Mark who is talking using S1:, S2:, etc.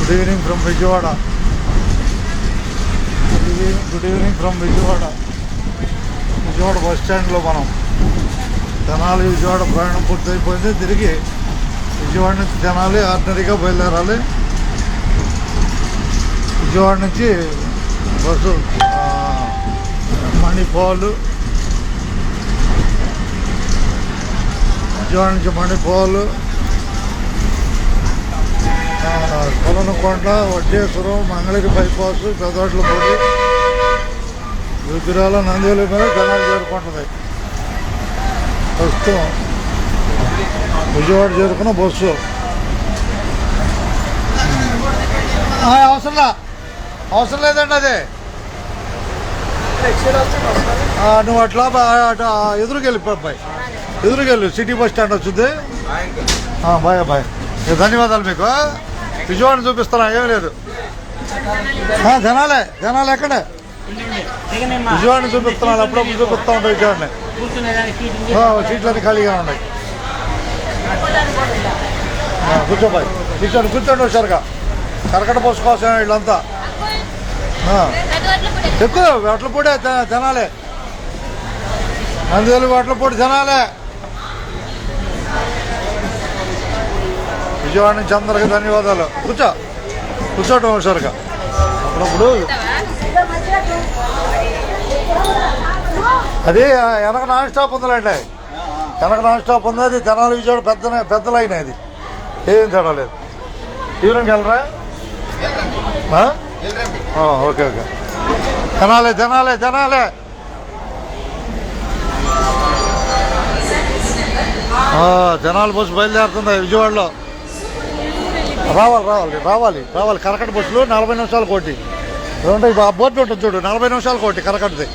S1: Good evening from Vijayawada. Good evening from Vijayawada. Vijayawada bus స్టాండ్లో మనం తెనాలి విజయవాడ ప్రయాణం పూర్తయిపోయింది. తిరిగి విజయవాడ నుంచి తెనాలి ఆర్డినరీగా బయలుదేరాలి. విజయవాడ నుంచి బస్సు మణిపాల్, విజయవాడ నుంచి మణిపాల్, కొలనకొండ, వడ్డేశ్వరం, మంగళగిరి బైపాస్, పెదవట్లపూడి, రుద్రాల, నందివేలి మీద తెనాలి చేరుకుంటుంది. ప్రస్తుతం విజయవాడ చేరుకున్న బస్సు అవసరం లేదండి. అదే నువ్వు అట్లా ఎదురుకెళ్ళి అబ్బాయి, ఎదురుకెళ్ళు, సిటీ బస్ స్టాండ్ వచ్చింది. బాయ్ బాయ్, ధన్యవాదాలు మీకు. విజయవాడ చూపిస్తాను, ఏమీ లేదు. జనాలే ఎక్కడే విజయవాడని చూపిస్తున్నాను. అప్పుడప్పుడు చూపిస్తూ ఉంటాయి విజయవాడని. సీట్లన్నీ ఖాళీగా ఉన్నాయి. కూర్చోబాయ్, కూర్చోండి హుషారుగా. కరకట బస్సు కోసం వీళ్ళంతా ఎక్కువ వడ్లపూడే జనాలే, నందివేలి వడ్లపూడి జనాలే. విజయవాడ నుంచి అందరికీ ధన్యవాదాలు. కూర్చోటం హుషారుగా. అప్పుడప్పుడు అది వెనక నాన్ స్టాప్ ఉందిలేండి, వెనక నాన్ స్టాప్ ఉంది. అది తెనాలి విజయవాడ పెద్ద లైన్. అది ఏం తేడా లేదు. ఈవినింగ్ వెళ్ళరా? ఓకే. తెనాలి తెనాలి బస్సు బయలుదేరుతుంది విజయవాడలో. రావాలి. కరకట బస్సులు 40 నిమిషాలు కోటి. బోర్డు ఉంటుంది చూడు, 40 నిమిషాలు కోటి కరకటది.